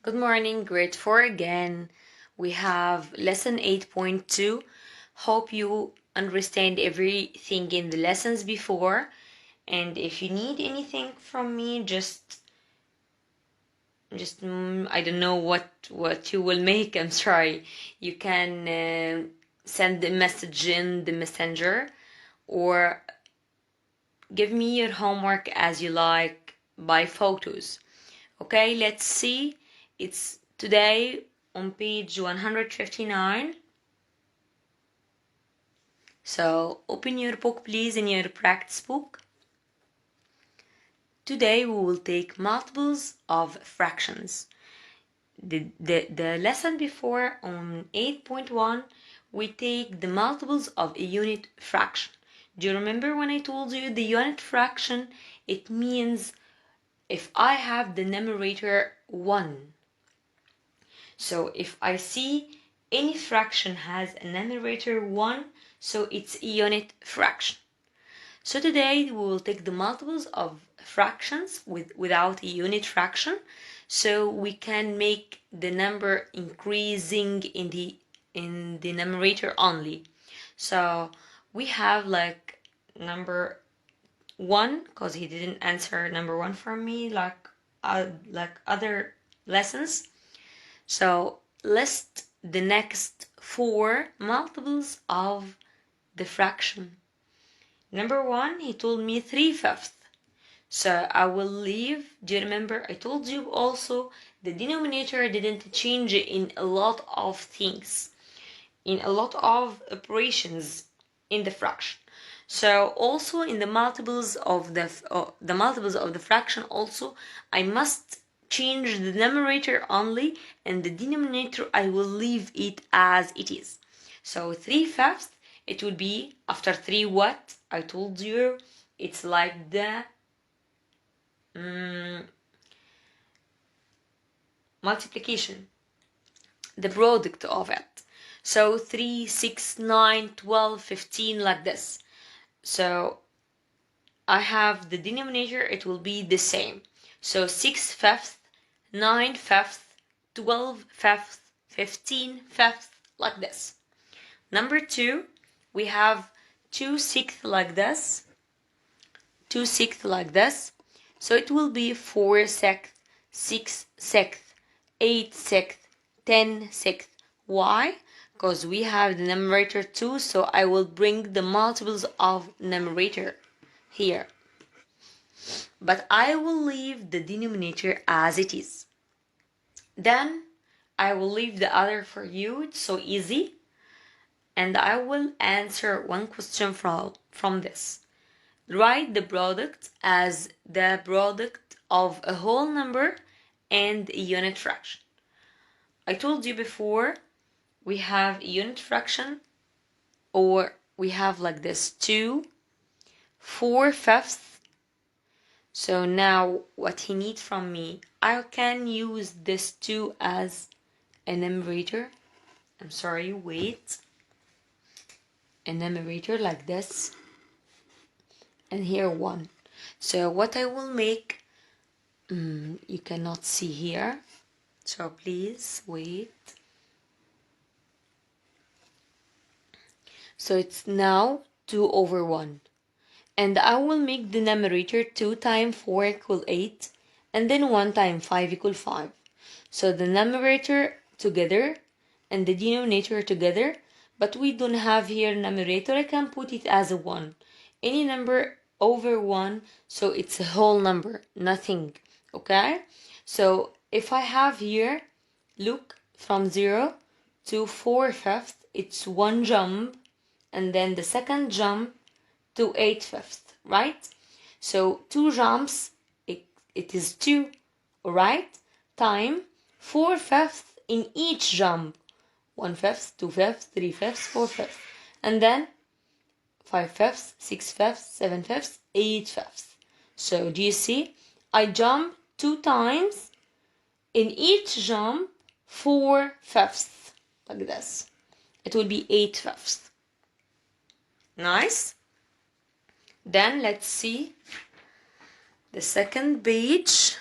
Good morning, grade 4 again. We have lesson 8.2. Hope you understand everything in the lessons before. And if you need anything from me, just I don't know what you will make. I'm sorry. You can send the message in the messenger or give me your homework as you like by photos. Okay, let's see. It's today on page 159. So open your book, please, in your practice book. Today we will take multiples of fractions. The lesson before on 8.1, we take the multiples of a unit fraction. Do you remember when I told you the unit fraction? It means if I have the numerator 1. So if I see any fraction has a numerator 1, so it's a unit fraction. So today we will take the multiples of fractions without a unit fraction, so we can make the number increasing in the numerator only. So we have like number 1, because he didn't answer number 1 for me like other lessons. So list the next 4 multiples of the fraction. Number 1, he told me 3/5. So I will leave. Do you remember I told you also the denominator didn't change in a lot of things, in a lot of operations in the fraction. So also in the multiples of the fraction also, I must change the numerator only, and the denominator I will leave it as it is. So 3/5, it will be after 3 what? I told you it's like the multiplication, the product of it. So 3, 6, 9, 12, 15, like this. So I have the denominator, it will be the same. So 6/5, 9/5, 12/5, 15/5, like this. Number 2, we have 2/6 like this, 2/6 like this. So it will be 4/6, 6/6, 8/6, 10/6. Why? Because we have the numerator 2, so I will bring the multiples of numerator here. But I will leave the denominator as it is. Then I will leave the other for you, it's so easy. And I will answer one question from this. Write the product as the product of a whole number and a unit fraction. I told you before, we have a unit fraction, or we have like this 2, 4/5. So now what he needs from me, I can use this 2 as a numerator. I'm sorry, wait. A numerator like this. And here 1. So what I will make, you cannot see here. So please wait. So it's now 2/1. And I will make the numerator 2 times 4 equal 8, and then 1 times 5 equal 5. So the numerator together and the denominator together, but we don't have here numerator, I can put it as a 1. Any number over 1, so it's a whole number, nothing, okay? So if I have here, look, from 0 to 4/5, it's 1 jump, and then the second jump to 8/5, right? So 2 jumps, it is 2, right? Time 4/5 in each jump. 1/5, 2/5, 3/5, 4/5, and then 5/5, 6/5, 7/5, 8/5. So do you see? I jump 2 times. In each jump, 4/5, like this. It will be 8/5. Nice. Then let's see the second page.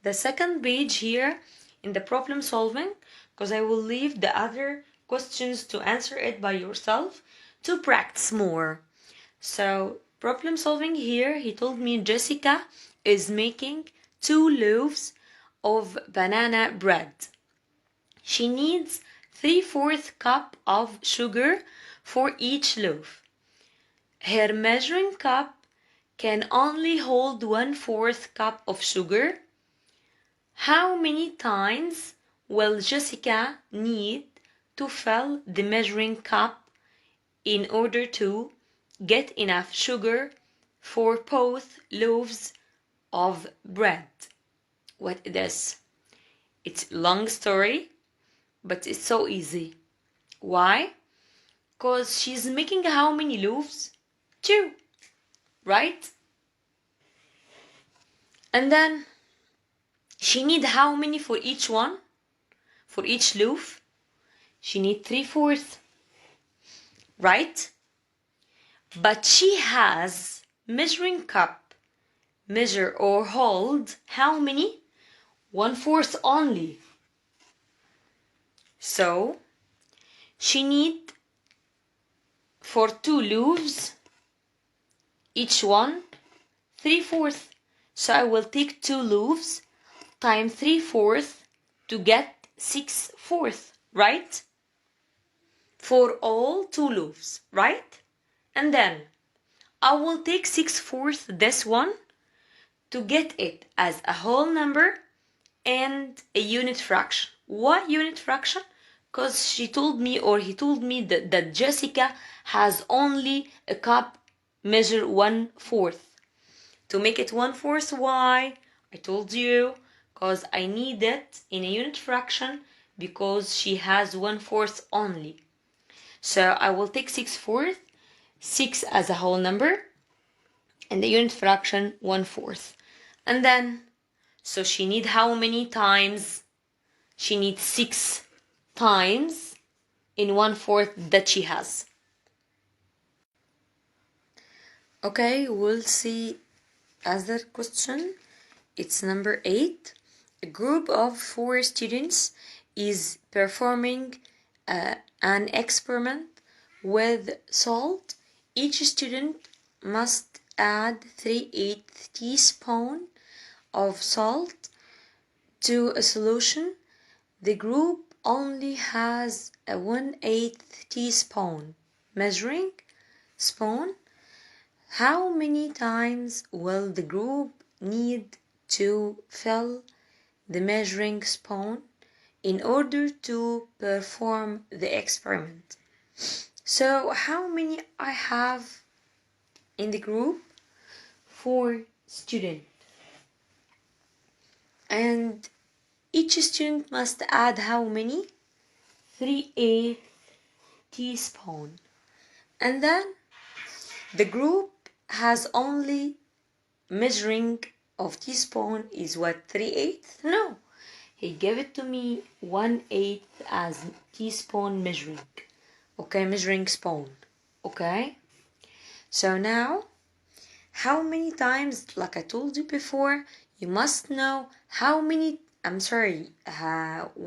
the second page here in the problem solving, because I will leave the other questions to answer it by yourself to practice more. So problem solving here, he told me Jessica is making 2 loaves of banana bread. She needs 3/4 cup of sugar for each loaf. Her measuring cup can only hold 1/4 cup of sugar. How many times will Jessica need to fill the measuring cup in order to get enough sugar for both loaves of bread? What is this? It's a long story, but it's so easy. Why? Because she's making how many loaves? 2, right? And then she need how many for each one? For each loaf? She need 3/4, right? But she has measuring cup, measure or hold how many? 1/4 only. So she need for 2 loaves, each one 3/4. So I will take 2 loaves times 3/4 to get 6/4, right? For all 2 loaves, right? And then I will take 6/4 this one to get it as a whole number and a unit fraction. What unit fraction? Because she told me, or he told me, that Jessica has only a cup measure 1/4. To make it 1/4, why? I told you, because I need it in a unit fraction because she has 1/4 only. So I will take 6/4, 6 as a whole number, and the unit fraction 1/4. And then, so she need how many times? She needs 6 times in 1/4 that she has. Okay, we'll see other question. It's number 8. A group of 4 students is performing an experiment with salt. Each student must add 3/8 teaspoon of salt to a solution. The group only has a 1/8 teaspoon measuring spoon. How many times will the group need to fill the measuring spoon in order to perform the experiment? So how many I have in the group? 4 students. And each student must add how many? 3/8 teaspoon. And then the group has only measuring of teaspoon is what? 3/8? No. He gave it to me 1/8 as teaspoon measuring. Okay, measuring spoon. Okay. So now, how many times, like I told you before, you must know how many,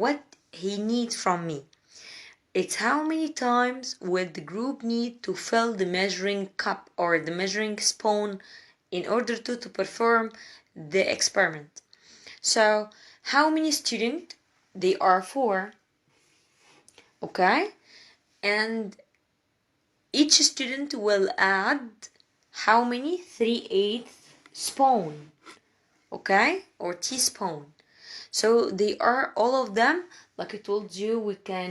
what he needs from me. It's how many times will the group need to fill the measuring cup or the measuring spoon in order to perform the experiment. So, how many students? They are 4. Okay? And each student will add how many? 3/8 spoon. Okay? Or teaspoon. So they are all of them, like I told you, we can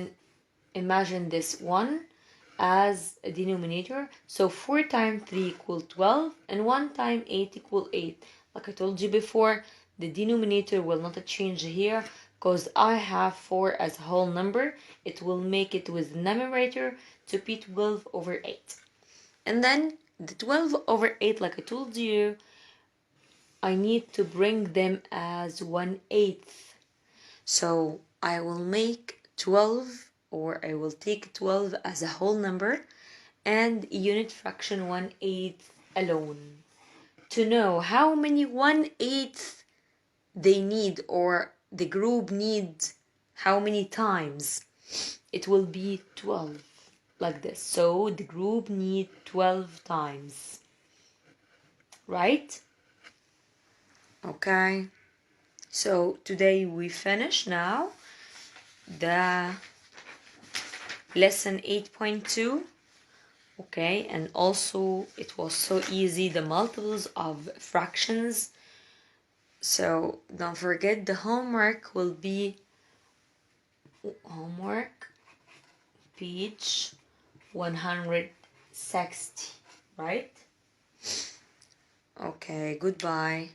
imagine this one as a denominator. So 4 times 3 equals 12 and 1 times 8 equals 8. Like I told you before, the denominator will not change here because I have 4 as a whole number. It will make it with numerator to be 12/8. And then the 12/8, like I told you, I need to bring them as 1/8. So I will make 12, or I will take 12 as a whole number and unit fraction 1/8 alone. To know how many 1/8 they need, or the group needs how many times? It will be 12, like this. So the group need 12 times, right? Okay, so today we finish now the lesson 8.2. Okay, and also it was so easy, the multiples of fractions. So don't forget, the homework will be homework page 160, right? Okay, goodbye.